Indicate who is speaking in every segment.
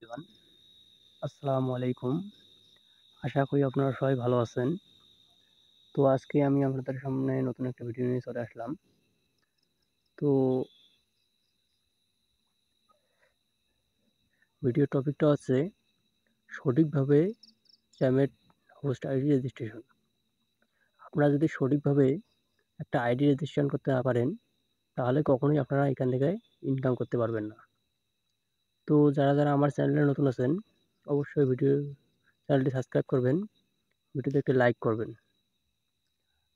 Speaker 1: Everyone, আসসালামু আলাইকুম। আশা করি আপনারা সবাই ভালো আছেন। তো আজকে আমি আপনাদের সামনে নতুন একটা ভিডিও নিয়ে চলে আসলাম। তো ভিডিওর টপিকটা হচ্ছে সঠিকভাবে স্যামেট হোস্ট আইডি রেজিস্ট্রেশন। আপনারা যদি সঠিকভাবে একটা আইডি রেজিস্ট্রেশন করতে না পারেন, তাহলে কখনোই আপনারা এখান থেকে ইনকাম করতে পারবেন না। তো যারা আমার চ্যানেলে নতুন আছেন, অবশ্যই চ্যানেলটি সাবস্ক্রাইব করবেন, ভিডিওতে একটি লাইক করবেন।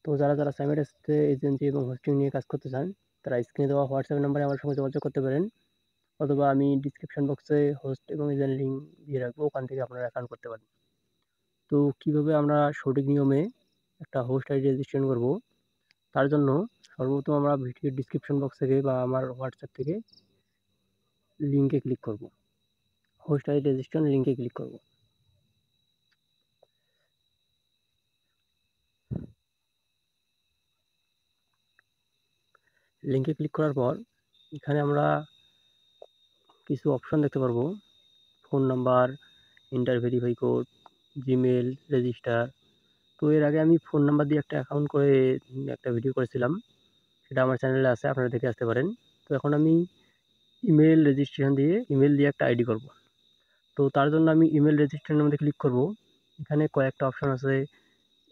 Speaker 1: তো যারা সাইমেডেস্কে এজেন্সি এবং হোস্টিং নিয়ে কাজ করতে চান, তারা স্ক্রিনে দেওয়া হোয়াটসঅ্যাপ নাম্বারে আমার সঙ্গে যোগাযোগ করতে পারেন, অথবা আমি ডিসক্রিপশন বক্সে হোস্ট এবং এজেন্ট লিঙ্ক দিয়ে রাখবো, ওখান থেকে আপনারা অ্যাকাউন্ট করতে পারেন। তো কীভাবে আমরা সঠিক নিয়মে একটা হোস্ট আইডি রেজিস্ট্রেশন করব, তার জন্য সর্বপ্রথম আমরা ভিডিওর ডিসক্রিপশন বক্স থেকে বা আমার হোয়াটসঅ্যাপ থেকে লিঙ্কে ক্লিক করব, হোস্ট আইডি রেজিস্ট্রেশন লিঙ্কে ক্লিক করব। লিঙ্কে ক্লিক করার পর এখানে আমরা কিছু অপশন দেখতে পারবো, phone number, inter verify code, Gmail, register. তো এর আগে আমি ফোন নাম্বার দিয়ে একটা অ্যাকাউন্ট করে একটা ভিডিও করেছিলাম, সেটা আমার চ্যানেলে আছে, আপনারা দেখে আসতে পারেন। তো এখন আমি ইমেল রেজিস্ট্রেশন দিয়ে ইমেল দিয়ে একটা আইডি করব। তো তার জন্য আমি ইমেল রেজিস্ট্রেশনের মধ্যে ক্লিক করব। এখানে কয়েকটা অপশন আছে,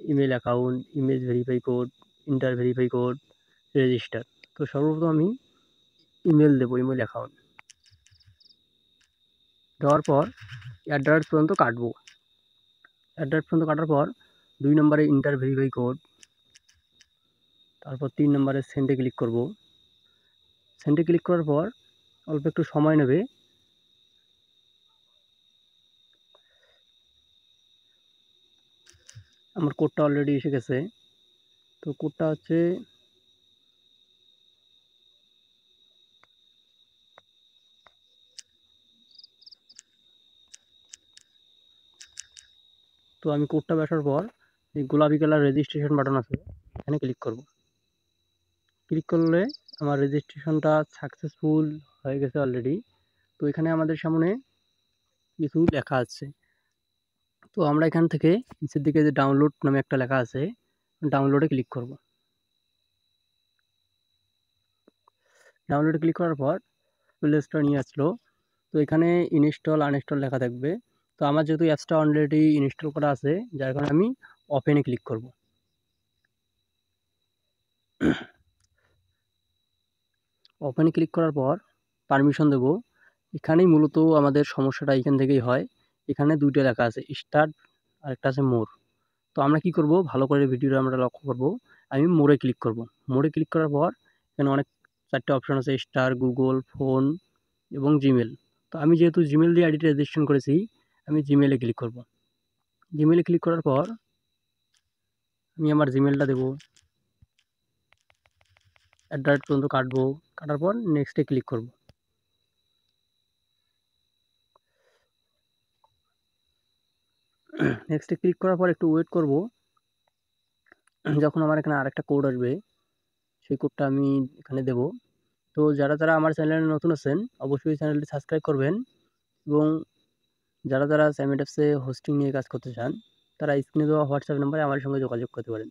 Speaker 1: email account, image verify code, inter verify code, register. তো সর্বপ্রথম আমি ইমেল দেবো, ইমেল অ্যাকাউন্ট দেওয়ার পর অ্যাড্রেস পর্যন্ত কাটবো। অ্যাড্রেস পর্যন্ত কাটার পর 2 নম্বরে ইন্টার ভেরিফাই কোড, তারপর 3 নম্বরে সেন্ডে ক্লিক করব। সেন্ডে ক্লিক করার পর অল্প একটু সময় নেবে। আমার কোডটা অলরেডি এসে গেছে। তো কোডটা হচ্ছে তো আমি কোডটা আসার পর এই গোলাপি কালার রেজিস্ট্রেশন বাটন আছে, এখানে ক্লিক করব। ক্লিক করলে আমার রেজিস্ট্রেশনটা সাকসেসফুল হয়ে গেছে অলরেডি। তো এখানে আমাদের সামনে কিছু লেখা আছে। তো আমরা এখান থেকে নিচের দিকে যে ডাউনলোড নামে একটা লেখা আছে, ডাউনলোডে ক্লিক করব। ডাউনলোডে ক্লিক করার পর প্লে স্টোর নিয়ে আসলো। তো এখানে ইনস্টল আনইনস্টল লেখা থাকবে। তো আমার যেহেতু অ্যাপসটা অলরেডি ইনস্টল করা আছে, যার কারণে আমি ওপেনে ক্লিক করব। ওপেনে ক্লিক করার পর পারমিশন দেব। এখানেই মূলত আমাদের সমস্যাটা এখান থেকেই হয়। এখানে 2টা লেখা আছে, স্টার্ট আর একটা আছে মোর। তো আমরা কি করব, ভালো করে ভিডিওটা আমরা লক্ষ্য করব। আমি মোরে ক্লিক করব। মোরে ক্লিক করার পর এখানে অনেক 4টে অপশন আছে, স্টার, গুগল, ফোন এবং জিমেল। তো আমি যেহেতু জিমেল দিয়ে আইডিটা রেজিস্ট্রেশন করেছি, আমি জিমেলে ক্লিক করব। জিমেলে ক্লিক করার পর আমি আমার জিমেলটা দেবো, অ্যাড্রেস পর্যন্ত কাটবো, কাটার পর নেক্সটে ক্লিক করব। নেক্সটে ক্লিক করার পর একটু ওয়েট করব। যখন আমার এখানে আরেকটা কোড আসবে, সেই কোডটা আমি এখানে দেব। তো যারা আমার চ্যানেলে নতুন আছেন, অবশ্যই চ্যানেলটি সাবস্ক্রাইব করবেন, এবং যারা সাইমেট অ্যাপসে হোস্টিং নিয়ে কাজ করতে চান, তারা স্ক্রিনে দেওয়া হোয়াটসঅ্যাপ নাম্বারে আমার সঙ্গে যোগাযোগ করতে পারেন।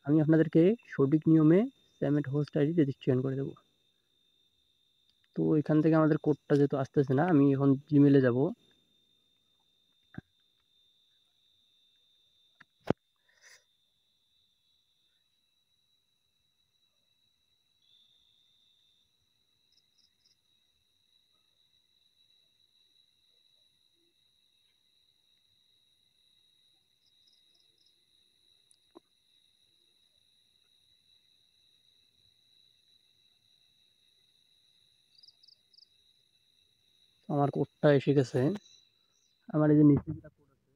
Speaker 1: আমি আপনাদেরকে সঠিক নিয়মে সাইমেট হোস্ট আইডি রেজিস্ট্রেশন করে দেবো। তো এখান থেকে আমাদের কোডটা যেহেতু আসতেছে না, আমি এখন জিমেলে যাব। আমার কোডটা এসে গেছে। আমার এই যে নিচে যেটা কোড আছে,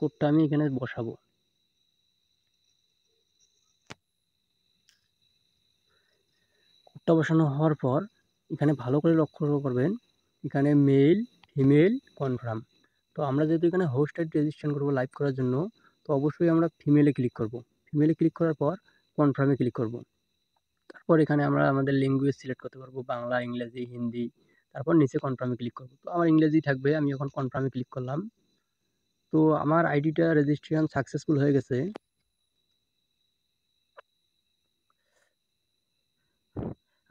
Speaker 1: কোডটা আমি এখানে বসাবো। কোডটা বসানো হওয়ার পর এখানে ভালো করে লক্ষ্য করবেন, এখানে মেল, ফিমেল, কনফার্ম। তো আমরা যেহেতু এখানে হোস্ট আইডি রেজিস্ট্রেশন করবো লাইভ করার জন্য, তো অবশ্যই আমরা ফিমেলে ক্লিক করব। ইমেলে ক্লিক করার পর কনফার্মে ক্লিক করব। তারপর এখানে আমরা আমাদের ল্যাঙ্গুয়েজ সিলেক্ট করতে পারবো, বাংলা, ইংরেজি, হিন্দি। তারপর নিচে কনফার্মে ক্লিক করব। তো আমার ইংরেজি থাকবে, আমি এখন কনফার্মে ক্লিক করলাম। তো আমার আইডিটা রেজিস্ট্রেশন সাকসেসফুল হয়ে গেছে।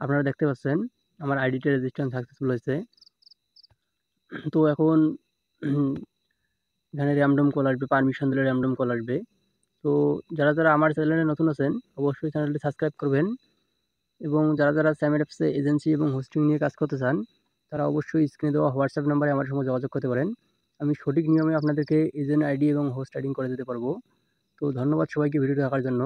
Speaker 1: আপনারা দেখতে পাচ্ছেন আমার আইডিটা রেজিস্ট্রেশন সাকসেসফুল হয়েছে। তো এখন এখানে র্যান্ডম কল আসবে, পারমিশন দিলে র্যান্ডম কল আসবে। তো যারা আমার চ্যানেলে নতুন আছেন অবশ্যই চ্যানেলটি সাবস্ক্রাইব করবেন, এবং যারা স্যামেট অ্যাপসে এজেন্সি এবং হোস্টিং নিয়ে কাজ করতে চান তারা অবশ্যই স্ক্রিনে দেওয়া হোয়াটসঅ্যাপ নাম্বারে আমার সঙ্গে যোগাযোগ করতে পারেন। আমি সঠিক নিয়মে আপনাদেরকে এজেন্ট আইডি এবং হোস্ট আইডি করে দিতে পারবো। তো ধন্যবাদ সবাইকে ভিডিওটি দেখার জন্য।